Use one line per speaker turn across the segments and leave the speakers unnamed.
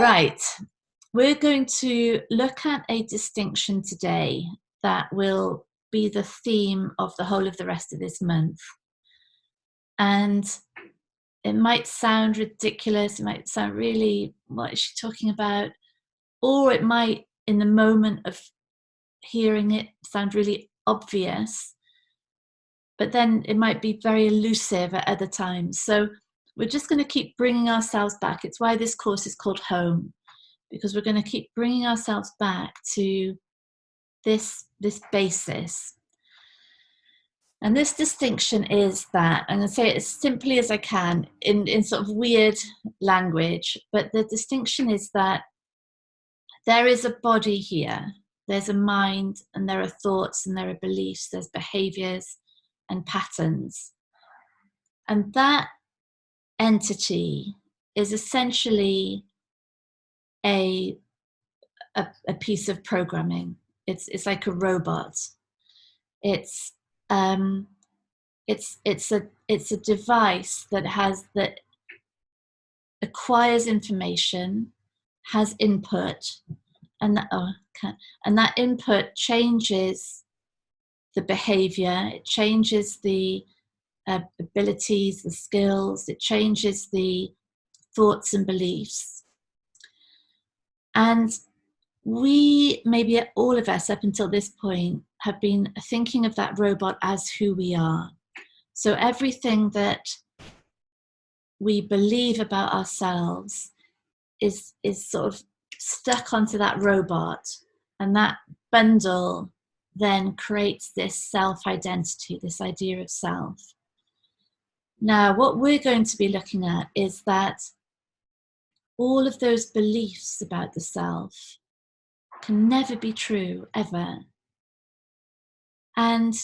Right. We're going to look at a distinction today that will be the theme of the whole of the rest of this month. And it might sound ridiculous, it might sound really, what is she talking about? Or it might, in the moment of hearing it, sound really obvious. But then it might be very elusive at other times. So we're just going to keep bringing ourselves back. It's why this course is called Home, because we're going to keep bringing ourselves back to this basis. And this distinction is that, I'm going to say it as simply as I can in sort of weird language, but the distinction is that there is a body here, there's a mind, and there are thoughts, and there are beliefs, there's behaviors and patterns. And that entity is essentially a piece of programming. It's like a robot. It's a device that acquires information, has input, and that input changes the behavior. It changes the abilities, the skills. It changes the thoughts and beliefs. And we, maybe all of us up until this point, have been thinking of that robot as who we are. So everything that we believe about ourselves is sort of stuck onto that robot, and that bundle then creates this self-identity, this idea of self. Now, what we're going to be looking at is that all of those beliefs about the self can never be true, ever. And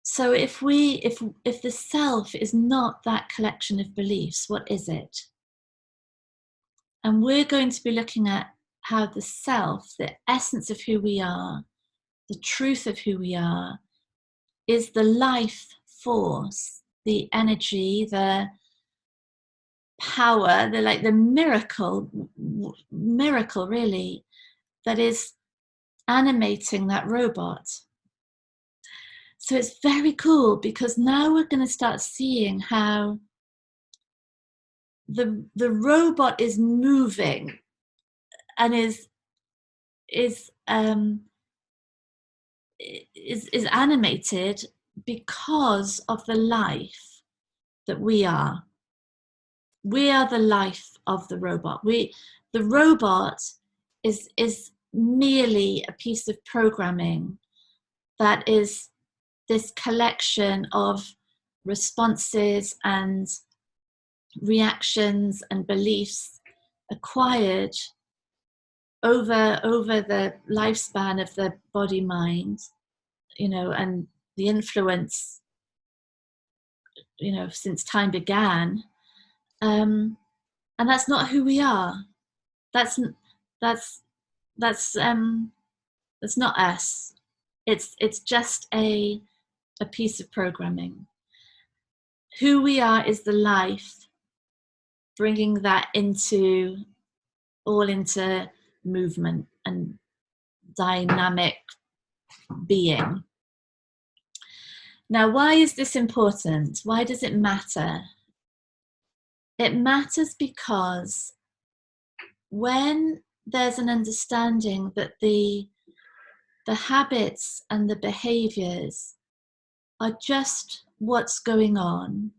so if the self is not that collection of beliefs, what is it? And we're going to be looking at how the self, the essence of who we are, the truth of who we are, is the life force, the energy, the power, the miracle really, that is animating that robot. So it's very cool, because now we're going to start seeing how the robot is moving and is animated because of the life that we are. We are the life of the robot. The robot is merely a piece of programming that is this collection of responses and reactions and beliefs acquired over the lifespan of the body mind, and the influence, since time began. And that's not who we are. That's not us. It's just a piece of programming. Who we are is the life, bringing that into movement and dynamic being. Now, why is this important? Why does it matter? It matters because when there's an understanding that the habits and the behaviors are just what's going on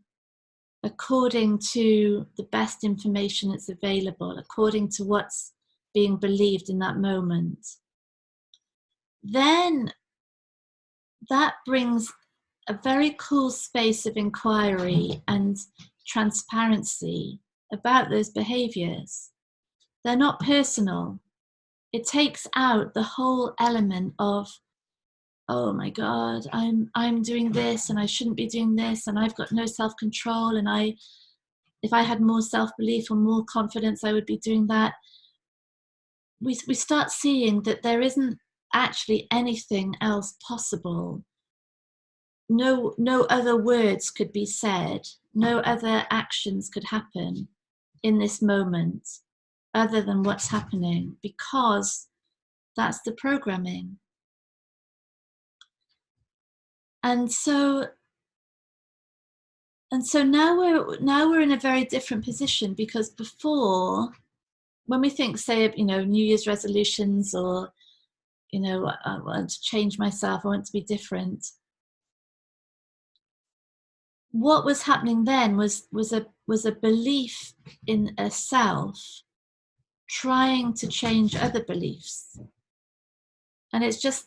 according to the best information that's available, according to what's being believed in that moment, then that brings a very cool space of inquiry and transparency about those behaviors. They're not personal. It takes out the whole element of, oh my God, I'm doing this and I shouldn't be doing this, and I've got no self-control, and if I had more self-belief or more confidence, I would be doing that. We start seeing that there isn't actually anything else possible. No other words could be said. No other actions could happen in this moment other than what's happening, because that's the programming. And so now we're in a very different position, because before, when we think, say, New Year's resolutions, or I want to change myself, I want to be different, what was happening then was a belief in a self trying to change other beliefs, and it's just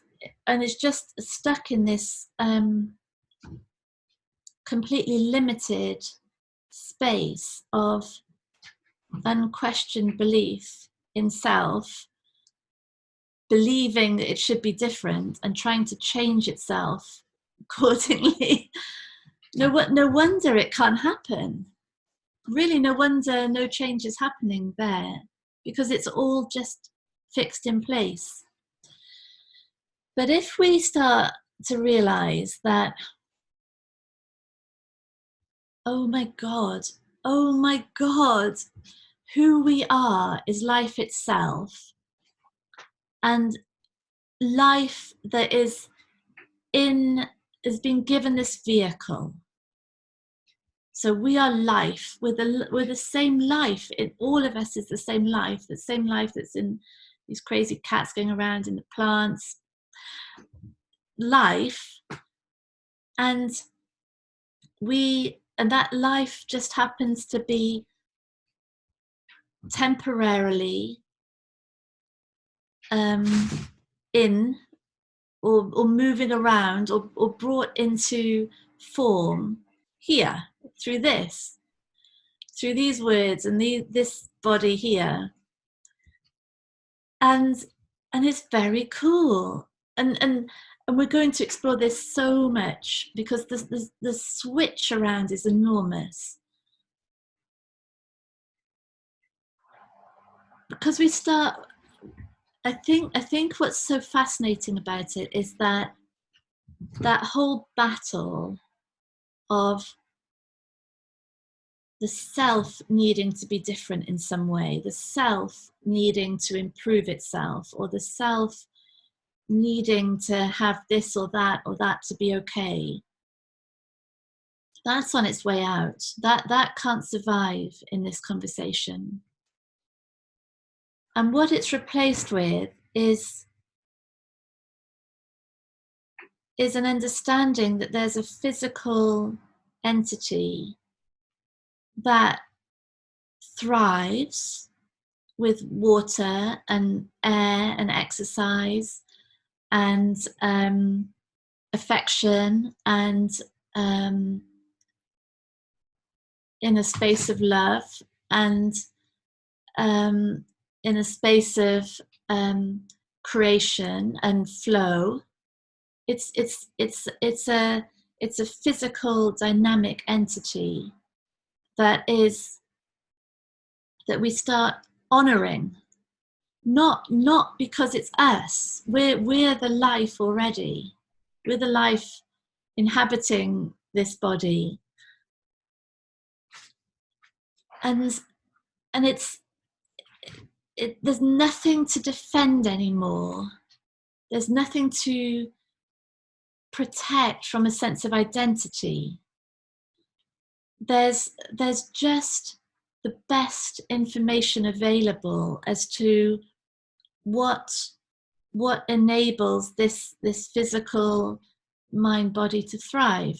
stuck in this completely limited space of unquestioned belief in self, believing that it should be different and trying to change itself accordingly. No wonder it can't happen. Really, no wonder no change is happening there, because it's all just fixed in place. But if we start to realize that, oh my God, who we are is life itself, and life that is been given this vehicle. So we are life. We're the same life. All of us is the same life. The same life that's in these crazy cats going around, in the plants. Life, and that life just happens to be temporarily in or moving around, or brought into form here through these words and this body here, and it's very cool, and we're going to explore this so much, because the switch around is enormous, because we start. I think what's so fascinating about it is that whole battle of the self needing to be different in some way, the self needing to improve itself, or the self needing to have this or that to be okay. That's on its way out. That can't survive in this conversation. And what it's replaced with is an understanding that there's a physical entity that thrives with water and air and exercise and affection, and in a space of love, and in a space of creation and flow. It's a physical dynamic entity that we start honoring, not because it's us. We're the life already. We're the life inhabiting this body, and there's nothing to defend anymore. There's nothing to protect from a sense of identity. There's just the best information available as to what enables this physical mind body to thrive.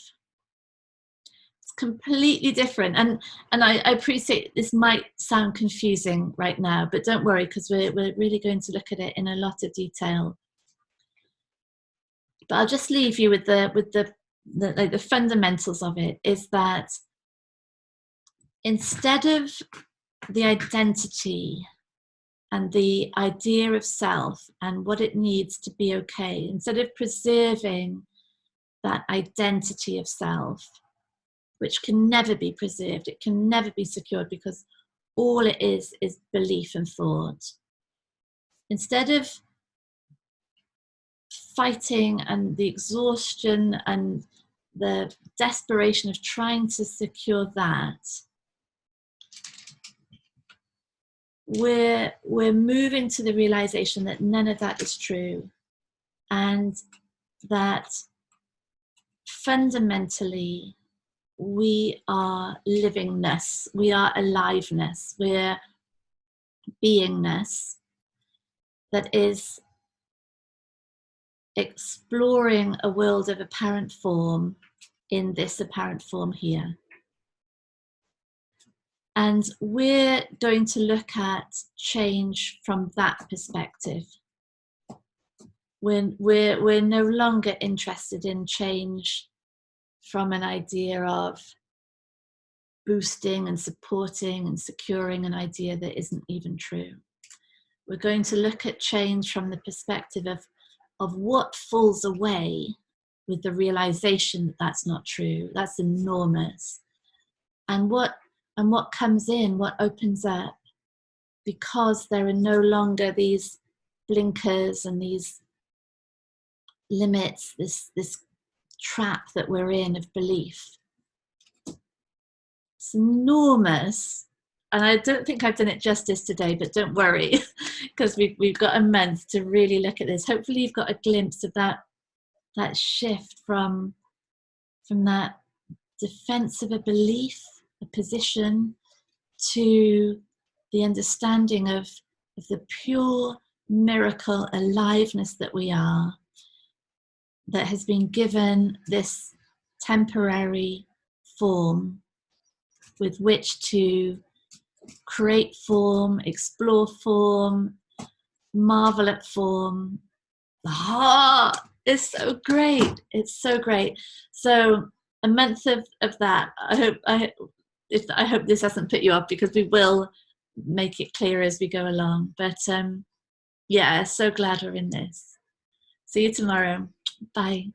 It's completely different, and I appreciate this might sound confusing right now, but don't worry, because we're really going to look at it in a lot of detail. But I'll just leave you with the fundamentals of it, is that instead of the identity and the idea of self and what it needs to be okay, instead of preserving that identity of self, which can never be preserved, it can never be secured, because all it is belief and thought. Instead of fighting and the exhaustion and the desperation of trying to secure that, we're moving to the realization that none of that is true, and that fundamentally we are livingness, we are aliveness, we're beingness that is exploring a world of apparent form in this apparent form here. And we're going to look at change from that perspective. We're no longer interested in change from an idea of boosting and supporting and securing an idea that isn't even true. We're going to look at change from the perspective of what falls away with the realization that that's not true. That's enormous. And what comes in, what opens up, because there are no longer these blinkers and these limits, this trap that we're in of belief. It's enormous. And I don't think I've done it justice today, but don't worry, because we've got a month to really look at this. Hopefully you've got a glimpse of that shift from that defense of a belief, a position, to the understanding of the pure miracle aliveness that we are, that has been given this temporary form with which to create form, explore form, marvel at form. It's so great. It's so great. So a month of that. I hope this hasn't put you off, because we will make it clear as we go along. But yeah, so glad we're in this. See you tomorrow. Bye.